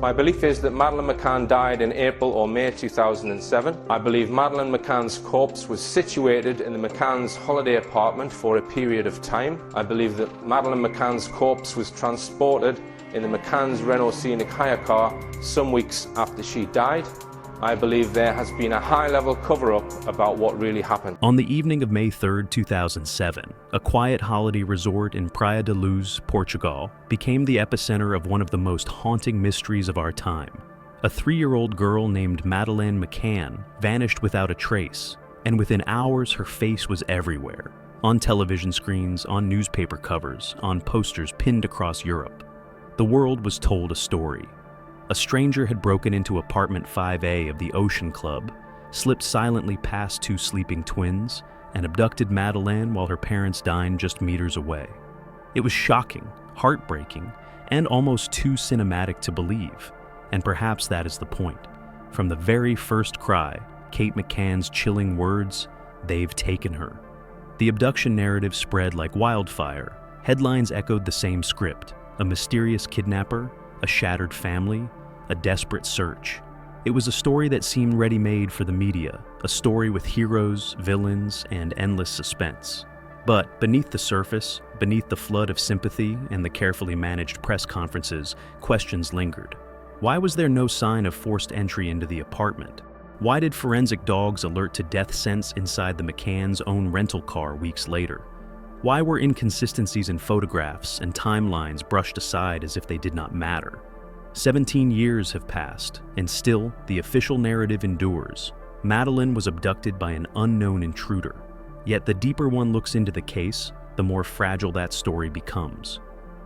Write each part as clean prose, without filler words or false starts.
My belief is that Madeleine McCann died in April or May 2007. I believe Madeleine McCann's corpse was situated in the McCann's holiday apartment for a period of time. I believe that Madeleine McCann's corpse was transported in the McCann's Renault Scenic hire car some weeks after she died. I believe there has been a high-level cover-up about what really happened. On the evening of May 3, 2007, a quiet holiday resort in Praia da Luz, Portugal, became the epicenter of one of the most haunting mysteries of our time. A 3-year-old girl named Madeleine McCann vanished without a trace, and within hours her face was everywhere. On television screens, on newspaper covers, on posters pinned across Europe. The world was told a story. A stranger had broken into apartment 5A of the Ocean Club, slipped silently past 2 sleeping twins, and abducted Madeleine while her parents dined just meters away. It was shocking, heartbreaking, and almost too cinematic to believe. And perhaps that is the point. From the very first cry, Kate McCann's chilling words, "They've taken her." The abduction narrative spread like wildfire. Headlines echoed the same script: a mysterious kidnapper, a shattered family, a desperate search. It was a story that seemed ready-made for the media, a story with heroes, villains, and endless suspense. But beneath the surface, beneath the flood of sympathy and the carefully managed press conferences, questions lingered. Why was there no sign of forced entry into the apartment? Why did forensic dogs alert to death scents inside the McCann's own rental car weeks later? Why were inconsistencies in photographs and timelines brushed aside as if they did not matter? 17 years have passed, and still the official narrative endures. Madeleine was abducted by an unknown intruder. Yet the deeper one looks into the case, the more fragile that story becomes.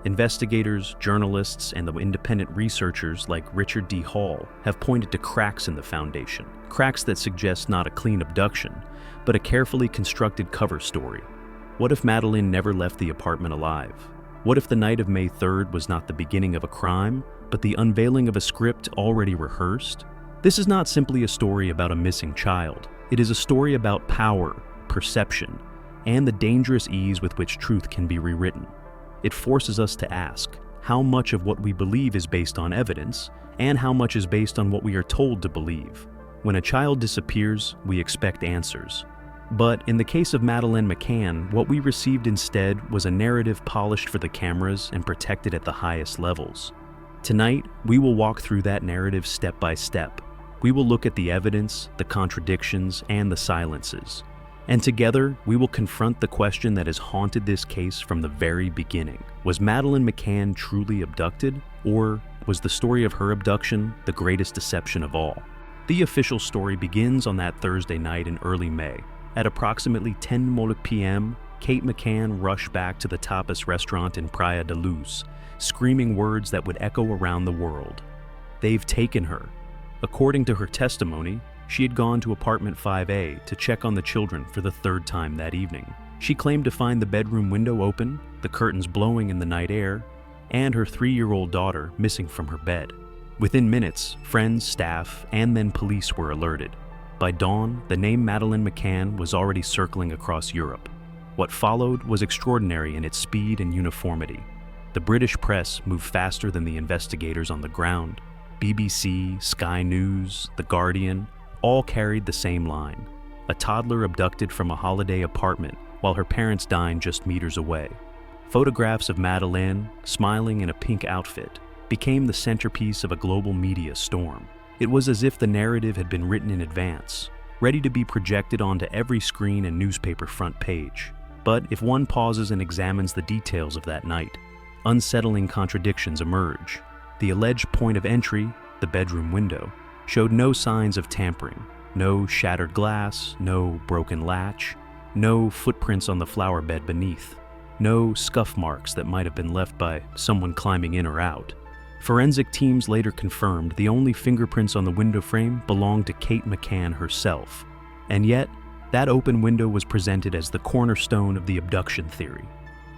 Investigators, journalists, and the independent researchers like Richard D. Hall have pointed to cracks in the foundation. Cracks that suggest not a clean abduction, but a carefully constructed cover story. What if Madeleine never left the apartment alive? What if the night of May 3rd was not the beginning of a crime, but the unveiling of a script already rehearsed? This is not simply a story about a missing child. It is a story about power, perception, and the dangerous ease with which truth can be rewritten. It forces us to ask, how much of what we believe is based on evidence, and how much is based on what we are told to believe? When a child disappears, we expect answers. But in the case of Madeleine McCann, what we received instead was a narrative polished for the cameras and protected at the highest levels. Tonight, we will walk through that narrative step by step. We will look at the evidence, the contradictions, and the silences. And together, we will confront the question that has haunted this case from the very beginning. Was Madeleine McCann truly abducted, or was the story of her abduction the greatest deception of all? The official story begins on that Thursday night in early May. At approximately 10 p.m., Kate McCann rushed back to the tapas restaurant in Praia da Luz, screaming words that would echo around the world. "They've taken her." According to her testimony, she had gone to apartment 5A to check on the children for the 3rd time that evening. She claimed to find the bedroom window open, the curtains blowing in the night air, and her 3-year-old daughter missing from her bed. Within minutes, friends, staff, and then police were alerted. By dawn, the name Madeleine McCann was already circling across Europe. What followed was extraordinary in its speed and uniformity. The British press moved faster than the investigators on the ground. BBC, Sky News, The Guardian, all carried the same line. A toddler abducted from a holiday apartment while her parents dined just meters away. Photographs of Madeleine, smiling in a pink outfit, became the centerpiece of a global media storm. It was as if the narrative had been written in advance, ready to be projected onto every screen and newspaper front page. But if one pauses and examines the details of that night, unsettling contradictions emerge. The alleged point of entry, the bedroom window, showed no signs of tampering, no shattered glass, no broken latch, no footprints on the flower bed beneath, no scuff marks that might have been left by someone climbing in or out. Forensic teams later confirmed the only fingerprints on the window frame belonged to Kate McCann herself. And yet, that open window was presented as the cornerstone of the abduction theory.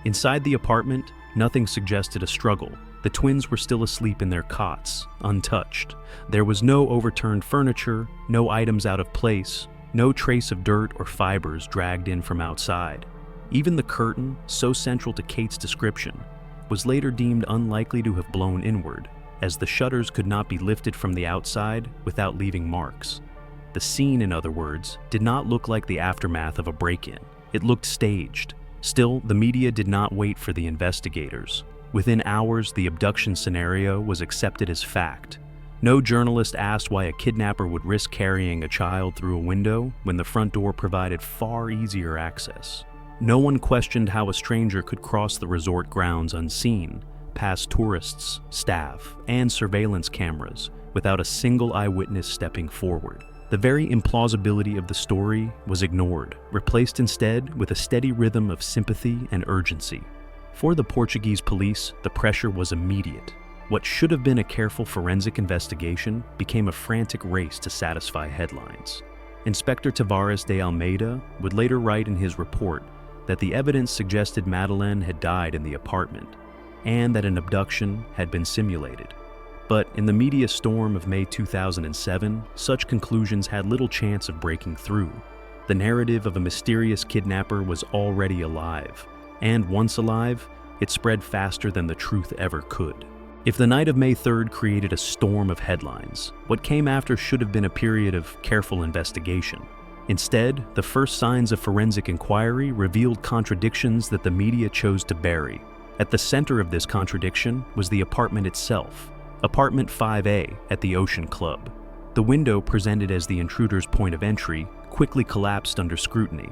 Inside the apartment, nothing suggested a struggle. The twins were still asleep in their cots, untouched. There was no overturned furniture, no items out of place, no trace of dirt or fibers dragged in from outside. Even the curtain, so central to Kate's description, was later deemed unlikely to have blown inward. as the shutters could not be lifted from the outside without leaving marks. The scene, in other words, did not look like the aftermath of a break-in. It looked staged. Still, the media did not wait for the investigators. Within hours, the abduction scenario was accepted as fact. No journalist asked why a kidnapper would risk carrying a child through a window when the front door provided far easier access. No one questioned how a stranger could cross the resort grounds unseen, past tourists, staff, and surveillance cameras, without a single eyewitness stepping forward. The very implausibility of the story was ignored, replaced instead with a steady rhythm of sympathy and urgency. For the Portuguese police, the pressure was immediate. What should have been a careful forensic investigation became a frantic race to satisfy headlines. Inspector Tavares de Almeida would later write in his report that the evidence suggested Madeleine had died in the apartment, and that an abduction had been simulated. But in the media storm of May 2007, such conclusions had little chance of breaking through. The narrative of a mysterious kidnapper was already alive, and once alive, it spread faster than the truth ever could. If the night of May 3rd created a storm of headlines, what came after should have been a period of careful investigation. Instead, the first signs of forensic inquiry revealed contradictions that the media chose to bury. At the center of this contradiction was the apartment itself, Apartment 5A at the Ocean Club. The window presented as the intruder's point of entry quickly collapsed under scrutiny.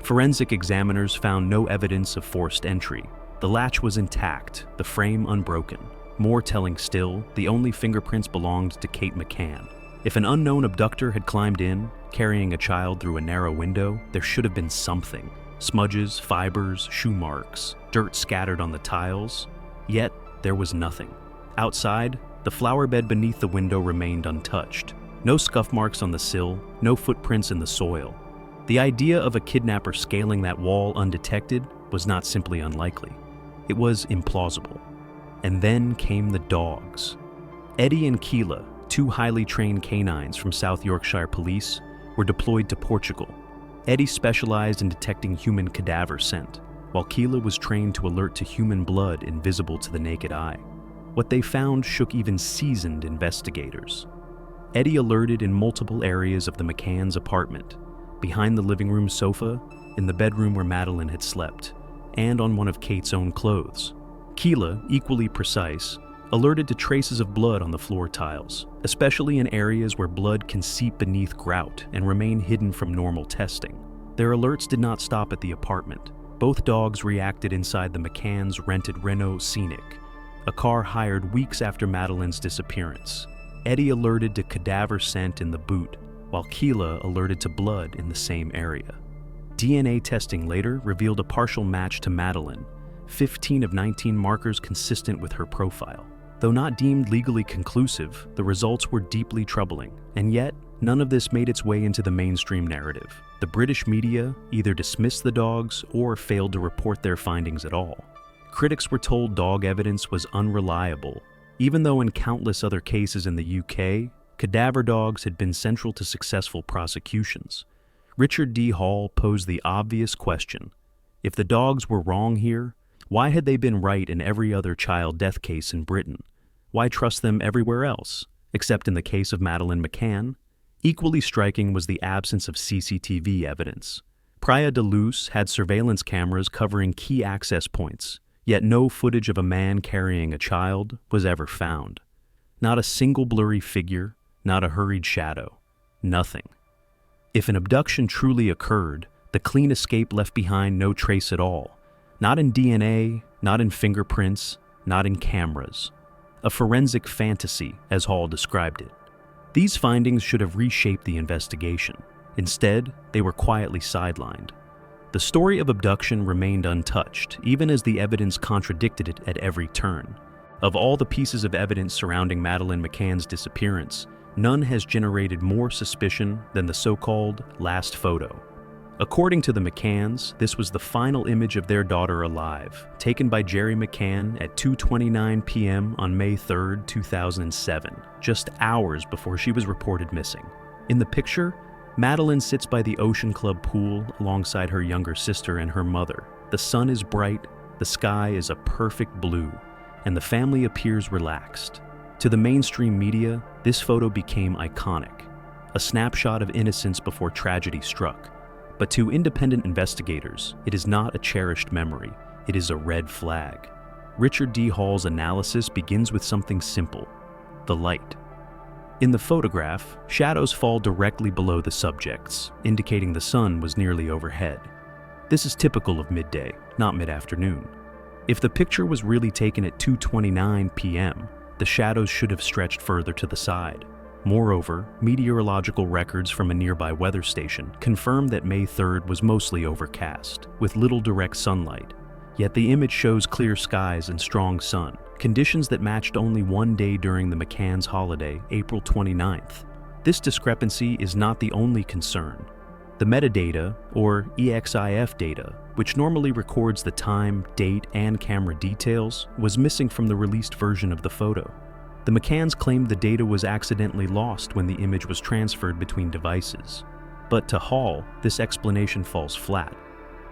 Forensic examiners found no evidence of forced entry. The latch was intact, the frame unbroken. More telling still, the only fingerprints belonged to Kate McCann. If an unknown abductor had climbed in, carrying a child through a narrow window, there should have been something. Smudges, fibers, shoe marks, dirt scattered on the tiles. Yet, there was nothing. Outside, the flower bed beneath the window remained untouched. No scuff marks on the sill, no footprints in the soil. The idea of a kidnapper scaling that wall undetected was not simply unlikely. It was implausible. And then came the dogs. Eddie and Keela, two highly trained canines from South Yorkshire Police, were deployed to Portugal. Eddie specialized in detecting human cadaver scent, while Keela was trained to alert to human blood invisible to the naked eye. What they found shook even seasoned investigators. Eddie alerted in multiple areas of the McCanns' apartment, behind the living room sofa, in the bedroom where Madeleine had slept, and on one of Kate's own clothes. Keela, equally precise, alerted to traces of blood on the floor tiles, especially in areas where blood can seep beneath grout and remain hidden from normal testing. Their alerts did not stop at the apartment. Both dogs reacted inside the McCanns' rented Renault Scenic, a car hired weeks after Madeleine's disappearance. Eddie alerted to cadaver scent in the boot, while Keela alerted to blood in the same area. DNA testing later revealed a partial match to Madeleine, 15 of 19 markers consistent with her profile. Though not deemed legally conclusive, the results were deeply troubling, and yet none of this made its way into the mainstream narrative. The British media either dismissed the dogs or failed to report their findings at all. Critics were told dog evidence was unreliable, even though in countless other cases in the UK, cadaver dogs had been central to successful prosecutions. Richard D. Hall posed the obvious question: if the dogs were wrong here, why had they been right in every other child death case in Britain? Why trust them everywhere else, except in the case of Madeleine McCann? Equally striking was the absence of CCTV evidence. Praia da Luz had surveillance cameras covering key access points, yet no footage of a man carrying a child was ever found. Not a single blurry figure, not a hurried shadow, nothing. If an abduction truly occurred, the clean escape left behind no trace at all. Not in DNA, not in fingerprints, not in cameras. A forensic fantasy, as Hall described it. These findings should have reshaped the investigation. Instead, they were quietly sidelined. The story of abduction remained untouched, even as the evidence contradicted it at every turn. Of all the pieces of evidence surrounding Madeleine McCann's disappearance, none has generated more suspicion than the so-called last photo. According to the McCanns, this was the final image of their daughter alive, taken by Jerry McCann at 2:29 p.m. on May 3, 2007, just hours before she was reported missing. In the picture, Madeleine sits by the Ocean Club pool alongside her younger sister and her mother. The sun is bright, the sky is a perfect blue, and the family appears relaxed. To the mainstream media, this photo became iconic, a snapshot of innocence before tragedy struck. But to independent investigators, it is not a cherished memory, it is a red flag. Richard D. Hall's analysis begins with something simple: the light. In the photograph, shadows fall directly below the subjects, indicating the sun was nearly overhead. This is typical of midday, not mid-afternoon. If the picture was really taken at 2:29 p.m., the shadows should have stretched further to the side. Moreover, meteorological records from a nearby weather station confirm that May 3rd was mostly overcast, with little direct sunlight. Yet the image shows clear skies and strong sun, conditions that matched only one day during the McCanns holiday, April 29th. This discrepancy is not the only concern. The metadata, or EXIF data, which normally records the time, date, and camera details, was missing from the released version of the photo. The McCanns claimed the data was accidentally lost when the image was transferred between devices. But to Hall, this explanation falls flat.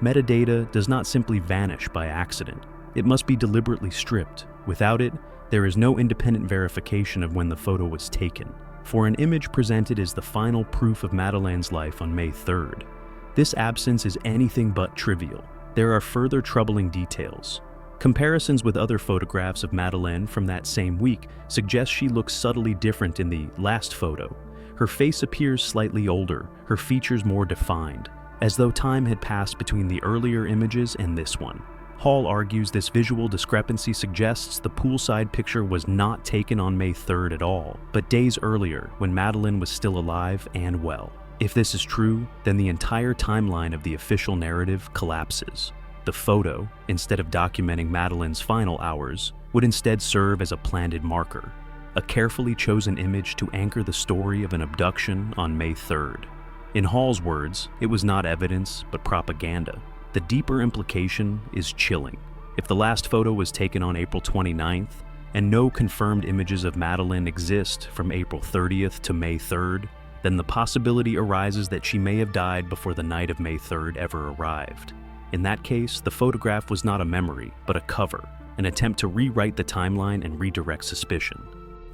Metadata does not simply vanish by accident. It must be deliberately stripped. Without it, there is no independent verification of when the photo was taken. For an image presented as the final proof of Madeleine's life on May 3rd, this absence is anything but trivial. There are further troubling details. Comparisons with other photographs of Madeleine from that same week suggest she looks subtly different in the last photo. Her face appears slightly older, her features more defined, as though time had passed between the earlier images and this one. Hall argues this visual discrepancy suggests the poolside picture was not taken on May 3rd at all, but days earlier when Madeleine was still alive and well. If this is true, then the entire timeline of the official narrative collapses. The photo, instead of documenting Madeleine's final hours, would instead serve as a planted marker, a carefully chosen image to anchor the story of an abduction on May 3rd. In Hall's words, it was not evidence, but propaganda. The deeper implication is chilling. If the last photo was taken on April 29th, and no confirmed images of Madeleine exist from April 30th to May 3rd, then the possibility arises that she may have died before the night of May 3rd ever arrived. In that case, the photograph was not a memory, but a cover, an attempt to rewrite the timeline and redirect suspicion.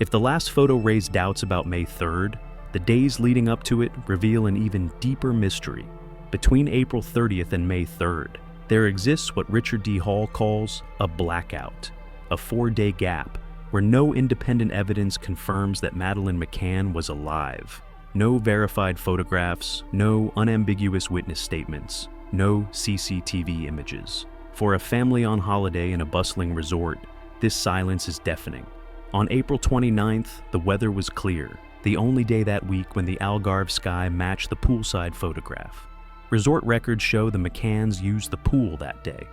If the last photo raised doubts about May 3rd, the days leading up to it reveal an even deeper mystery. Between April 30th and May 3rd, there exists what Richard D. Hall calls a blackout, a 4-day gap where no independent evidence confirms that Madeleine McCann was alive. No verified photographs, no unambiguous witness statements, no CCTV images. For a family on holiday in a bustling resort, this silence is deafening. On April 29th, the weather was clear, the only day that week when the Algarve sky matched the poolside photograph. Resort records show the McCanns used the pool that day.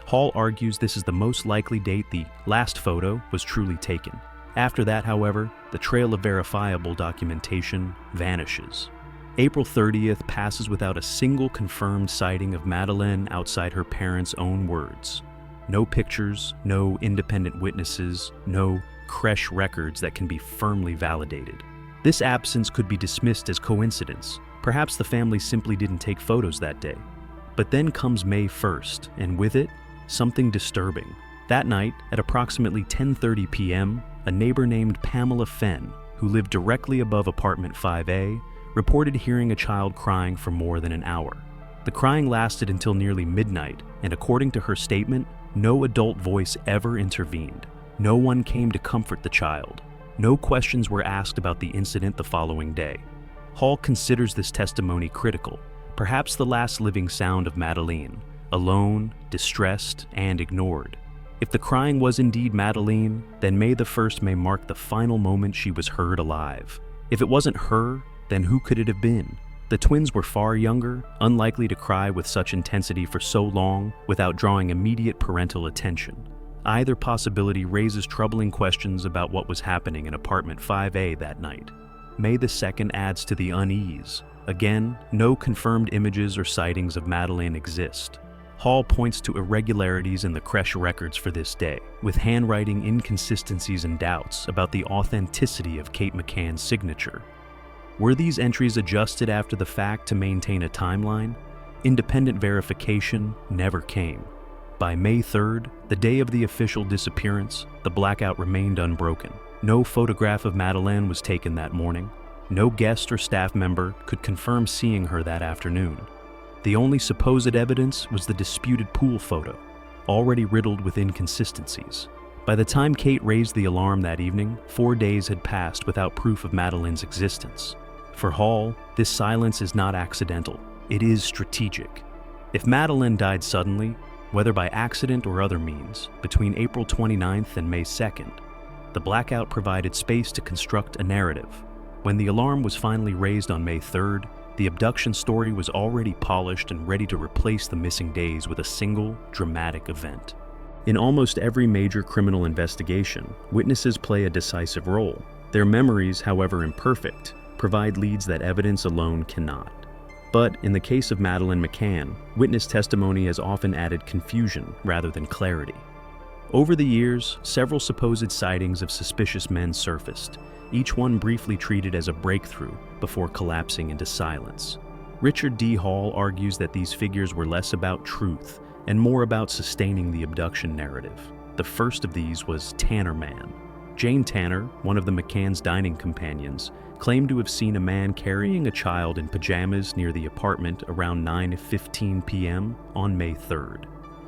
Hall argues this is the most likely date the last photo was truly taken. After that, however, the trail of verifiable documentation vanishes. April 30th passes without a single confirmed sighting of Madeleine outside her parents' own words. No pictures, no independent witnesses, no creche records that can be firmly validated. This absence could be dismissed as coincidence. Perhaps the family simply didn't take photos that day. But then comes May 1st, and with it, something disturbing. That night, at approximately 10:30 p.m., a neighbor named Pamela Fenn, who lived directly above apartment 5A, reported hearing a child crying for more than an hour. The crying lasted until nearly midnight, and according to her statement, no adult voice ever intervened. No one came to comfort the child. No questions were asked about the incident the following day. Hall considers this testimony critical, perhaps the last living sound of Madeleine, alone, distressed, and ignored. If the crying was indeed Madeleine, then May the 1st may mark the final moment she was heard alive. If it wasn't her, then who could it have been? The twins were far younger, unlikely to cry with such intensity for so long without drawing immediate parental attention. Either possibility raises troubling questions about what was happening in apartment 5A that night. May the 2nd adds to the unease. Again, no confirmed images or sightings of Madeleine exist. Hall points to irregularities in the creche records for this day, with handwriting inconsistencies and doubts about the authenticity of Kate McCann's signature. Were these entries adjusted after the fact to maintain a timeline? Independent verification never came. By May 3rd, the day of the official disappearance, the blackout remained unbroken. No photograph of Madeleine was taken that morning. No guest or staff member could confirm seeing her that afternoon. The only supposed evidence was the disputed pool photo, already riddled with inconsistencies. By the time Kate raised the alarm that evening, 4 days had passed without proof of Madeleine's existence. For Hall, this silence is not accidental. It is strategic. If Madeleine died suddenly, whether by accident or other means, between April 29th and May 2nd, the blackout provided space to construct a narrative. When the alarm was finally raised on May 3rd, the abduction story was already polished and ready to replace the missing days with a single, dramatic event. In almost every major criminal investigation, witnesses play a decisive role. Their memories, however imperfect, provide leads that evidence alone cannot. But in the case of Madeleine McCann, witness testimony has often added confusion rather than clarity. Over the years, several supposed sightings of suspicious men surfaced, each one briefly treated as a breakthrough before collapsing into silence. Richard D. Hall argues that these figures were less about truth and more about sustaining the abduction narrative. The first of these was Tanner Man. Jane Tanner, one of the McCann's dining companions, claimed to have seen a man carrying a child in pajamas near the apartment around 9:15 p.m. on May 3rd.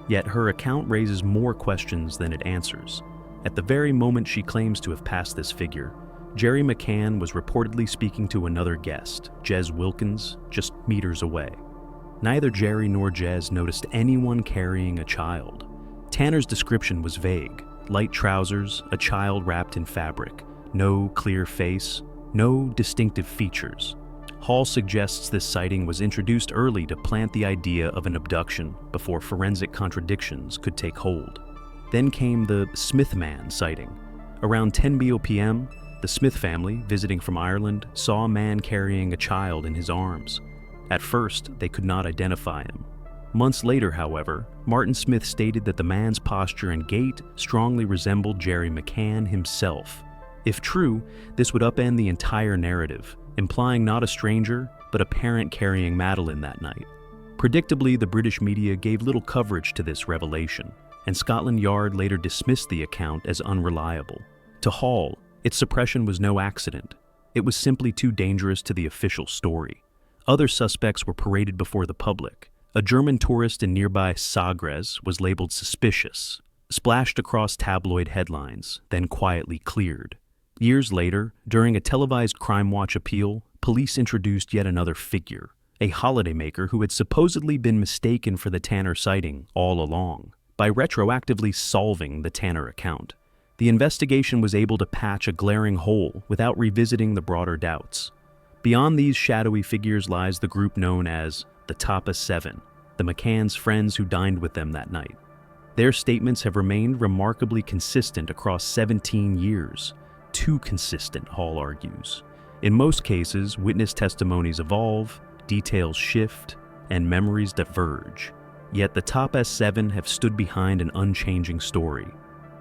Yet her account raises more questions than it answers. At the very moment she claims to have passed this figure, Jerry McCann was reportedly speaking to another guest, Jez Wilkins, just meters away. Neither Jerry nor Jez noticed anyone carrying a child. Tanner's description was vague: light trousers, a child wrapped in fabric, no clear face, no distinctive features. Hall suggests this sighting was introduced early to plant the idea of an abduction before forensic contradictions could take hold. Then came the Smith Man sighting. Around 10 p.m., the Smith family, visiting from Ireland, saw a man carrying a child in his arms. At first, they could not identify him. Months later, however, Martin Smith stated that the man's posture and gait strongly resembled Jerry McCann himself. If true, this would upend the entire narrative, implying not a stranger, but a parent carrying Madeleine that night. Predictably, the British media gave little coverage to this revelation, and Scotland Yard later dismissed the account as unreliable. To Hall, its suppression was no accident. It was simply too dangerous to the official story. Other suspects were paraded before the public. A German tourist in nearby Sagres was labeled suspicious, splashed across tabloid headlines, then quietly cleared. Years later, during a televised Crime Watch appeal, police introduced yet another figure, a holidaymaker who had supposedly been mistaken for the Tanner sighting all along. By retroactively solving the Tanner account, the investigation was able to patch a glaring hole without revisiting the broader doubts. Beyond these shadowy figures lies the group known as the Tapa Seven, the McCann's friends who dined with them that night. Their statements have remained remarkably consistent across 17 years. Too consistent, Hall argues. In most cases, witness testimonies evolve, details shift, and memories diverge. Yet the top S7 have stood behind an unchanging story.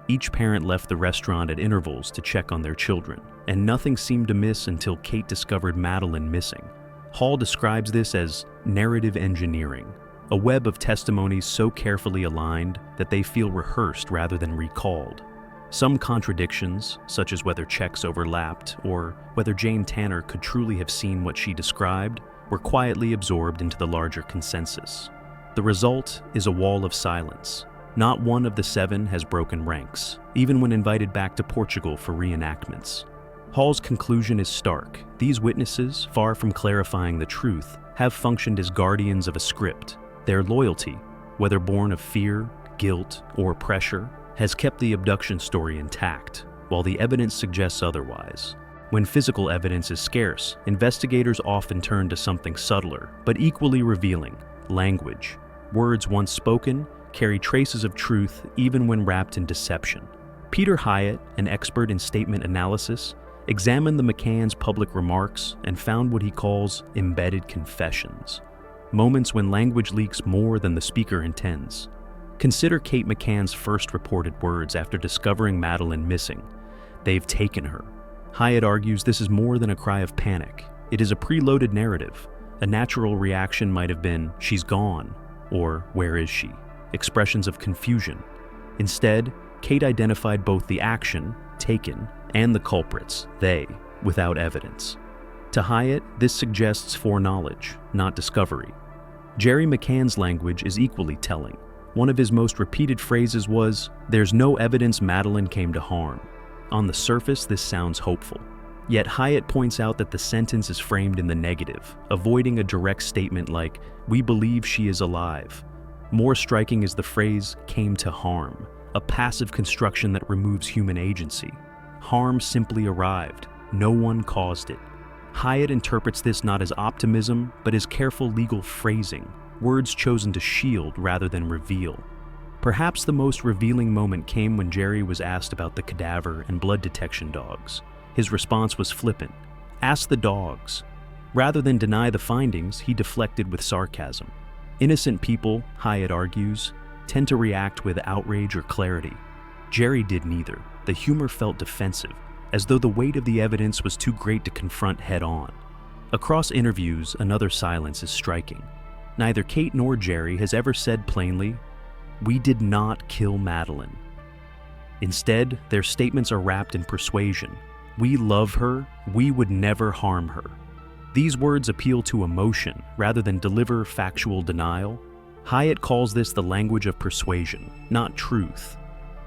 Each parent left the restaurant at intervals to check on their children, and nothing seemed amiss until Kate discovered Madeleine missing. Hall describes this as narrative engineering, a web of testimonies so carefully aligned that they feel rehearsed rather than recalled. Some contradictions, such as whether checks overlapped or whether Jane Tanner could truly have seen what she described, were quietly absorbed into the larger consensus. The result is a wall of silence. Not one of the seven has broken ranks, even when invited back to Portugal for reenactments. Hall's conclusion is stark. These witnesses, far from clarifying the truth, have functioned as guardians of a script. Their loyalty, whether born of fear, guilt, or pressure, has kept the abduction story intact, while the evidence suggests otherwise. When physical evidence is scarce, investigators often turn to something subtler, but equally revealing: language. Words once spoken carry traces of truth even when wrapped in deception. Peter Hyatt, an expert in statement analysis, examined the McCann's public remarks and found what he calls embedded confessions, moments when language leaks more than the speaker intends. Consider Kate McCann's first reported words after discovering Madeleine missing. "They've taken her." Hyatt argues this is more than a cry of panic. It is a preloaded narrative. A natural reaction might have been, "She's gone," or "Where is she?" Expressions of confusion. Instead, Kate identified both the action, taken, and the culprits, they, without evidence. To Hyatt, this suggests foreknowledge, not discovery. Jerry McCann's language is equally telling. One of his most repeated phrases was, "There's no evidence Madeleine came to harm." On the surface, this sounds hopeful. Yet Hyatt points out that the sentence is framed in the negative, avoiding a direct statement like, "We believe she is alive." More striking is the phrase, "came to harm," a passive construction that removes human agency. Harm simply arrived. No one caused it. Hyatt interprets this not as optimism, but as careful legal phrasing, words chosen to shield rather than reveal. Perhaps the most revealing moment came when Jerry was asked about the cadaver and blood detection dogs. His response was flippant. "Ask the dogs." Rather than deny the findings, he deflected with sarcasm. Innocent people, Hyatt argues, tend to react with outrage or clarity. Jerry did neither. The humor felt defensive, as though the weight of the evidence was too great to confront head-on. Across interviews, another silence is striking. Neither Kate nor Jerry has ever said plainly, "We did not kill Madeleine." Instead, their statements are wrapped in persuasion. "We love her. We would never harm her." These words appeal to emotion rather than deliver factual denial. Hyatt calls this the language of persuasion, not truth.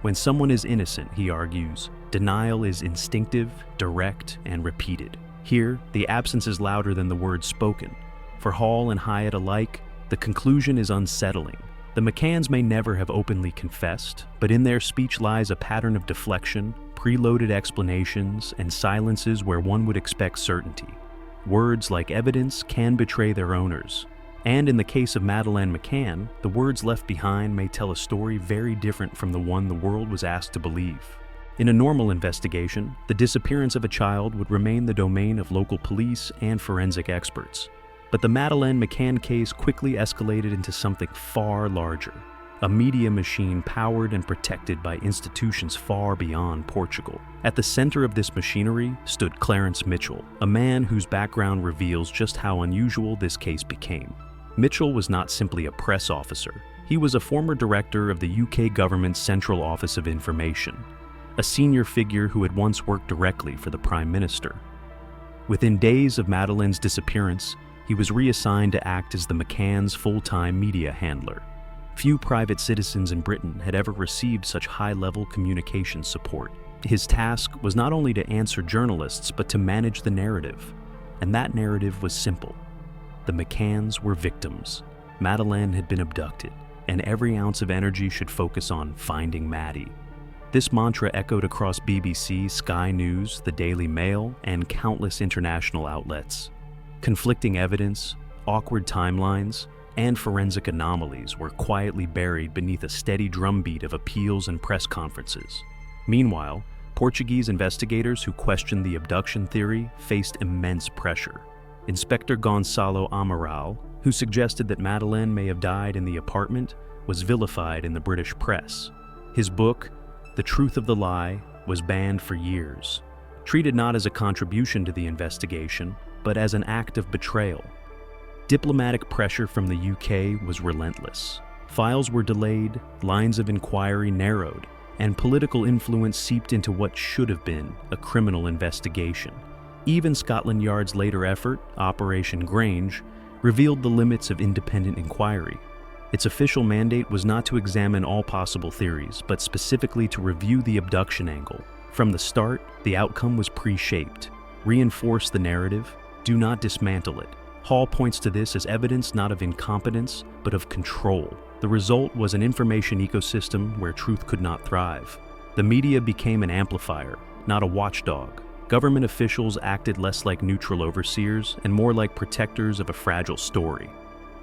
When someone is innocent, he argues, denial is instinctive, direct, and repeated. Here, the absence is louder than the words spoken. For Hall and Hyatt alike, the conclusion is unsettling. The McCanns may never have openly confessed, but in their speech lies a pattern of deflection, preloaded explanations, and silences where one would expect certainty. Words like evidence can betray their owners. And in the case of Madeleine McCann, the words left behind may tell a story very different from the one the world was asked to believe. In a normal investigation, the disappearance of a child would remain the domain of local police and forensic experts. But the Madeleine McCann case quickly escalated into something far larger. A media machine powered and protected by institutions far beyond Portugal. At the center of this machinery stood Clarence Mitchell, a man whose background reveals just how unusual this case became. Mitchell was not simply a press officer. He was a former director of the UK government's Central Office of Information, a senior figure who had once worked directly for the Prime Minister. Within days of Madeleine's disappearance, he was reassigned to act as the McCanns' full-time media handler. Few private citizens in Britain had ever received such high-level communication support. His task was not only to answer journalists, but to manage the narrative. And that narrative was simple. The McCanns were victims. Madeleine had been abducted, and every ounce of energy should focus on finding Maddie. This mantra echoed across BBC, Sky News, the Daily Mail, and countless international outlets. Conflicting evidence, awkward timelines, and forensic anomalies were quietly buried beneath a steady drumbeat of appeals and press conferences. Meanwhile, Portuguese investigators who questioned the abduction theory faced immense pressure. Inspector Gonçalo Amaral, who suggested that Madeleine may have died in the apartment, was vilified in the British press. His book, The Truth of the Lie, was banned for years, treated not as a contribution to the investigation, but as an act of betrayal. Diplomatic pressure from the UK was relentless. Files were delayed, lines of inquiry narrowed, and political influence seeped into what should have been a criminal investigation. Even Scotland Yard's later effort, Operation Grange, revealed the limits of independent inquiry. Its official mandate was not to examine all possible theories, but specifically to review the abduction angle. From the start, the outcome was pre-shaped. Reinforce the narrative, do not dismantle it. Hall points to this as evidence not of incompetence, but of control. The result was an information ecosystem where truth could not thrive. The media became an amplifier, not a watchdog. Government officials acted less like neutral overseers and more like protectors of a fragile story.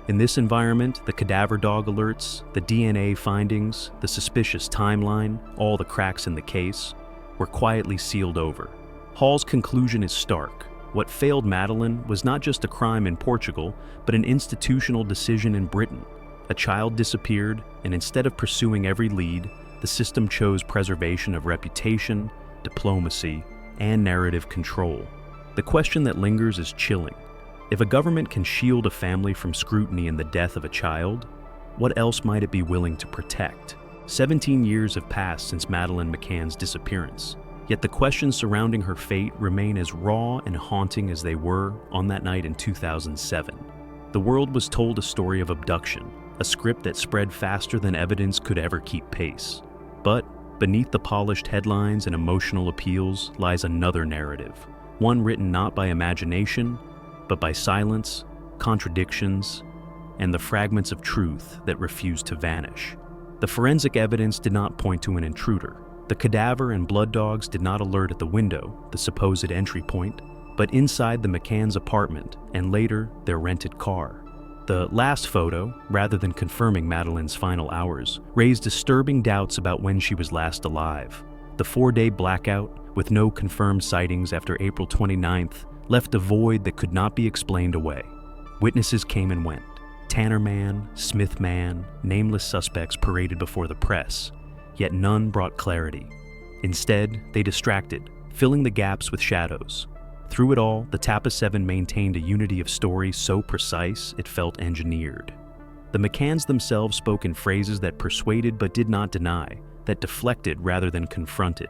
In this environment, the cadaver dog alerts, the DNA findings, the suspicious timeline, all the cracks in the case, were quietly sealed over. Hall's conclusion is stark. What failed Madeleine was not just a crime in Portugal, but an institutional decision in Britain. A child disappeared, and instead of pursuing every lead, the system chose preservation of reputation, diplomacy, and narrative control. The question that lingers is chilling. If a government can shield a family from scrutiny in the death of a child, what else might it be willing to protect? 17 years have passed since Madeleine McCann's disappearance. Yet the questions surrounding her fate remain as raw and haunting as they were on that night in 2007. The world was told a story of abduction, a script that spread faster than evidence could ever keep pace. But beneath the polished headlines and emotional appeals lies another narrative, one written not by imagination, but by silence, contradictions, and the fragments of truth that refuse to vanish. The forensic evidence did not point to an intruder. The cadaver and blood dogs did not alert at the window, the supposed entry point, but inside the McCanns' apartment and later their rented car. The last photo, rather than confirming Madeleine's final hours, raised disturbing doubts about when she was last alive. The 4-day blackout, with no confirmed sightings after April 29th, left a void that could not be explained away. Witnesses came and went. Tanner Man, Smith Man, nameless suspects paraded before the press, yet none brought clarity. Instead, they distracted, filling the gaps with shadows. Through it all, the Tappa 7 maintained a unity of story so precise it felt engineered. The McCanns themselves spoke in phrases that persuaded but did not deny, that deflected rather than confronted.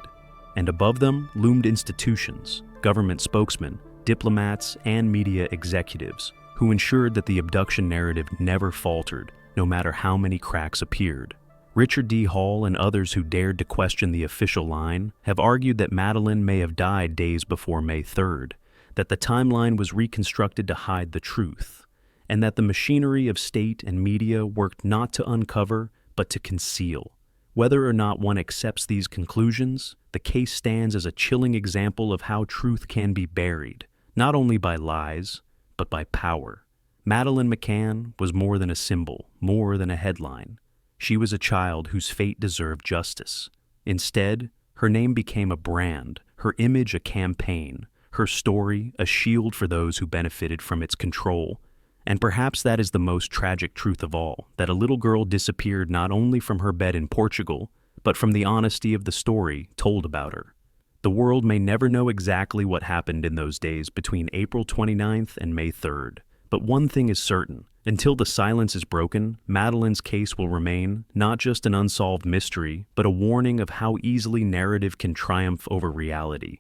And above them loomed institutions, government spokesmen, diplomats, and media executives, who ensured that the abduction narrative never faltered, no matter how many cracks appeared. Richard D. Hall and others who dared to question the official line have argued that Madeleine may have died days before May 3rd, that the timeline was reconstructed to hide the truth, and that the machinery of state and media worked not to uncover, but to conceal. Whether or not one accepts these conclusions, the case stands as a chilling example of how truth can be buried, not only by lies, but by power. Madeleine McCann was more than a symbol, more than a headline. She was a child whose fate deserved justice. Instead, her name became a brand, her image a campaign, her story a shield for those who benefited from its control. And perhaps that is the most tragic truth of all, that a little girl disappeared not only from her bed in Portugal, but from the honesty of the story told about her. The world may never know exactly what happened in those days between April 29th and May 3rd. But one thing is certain. Until the silence is broken, Madeleine's case will remain not just an unsolved mystery, but a warning of how easily narrative can triumph over reality.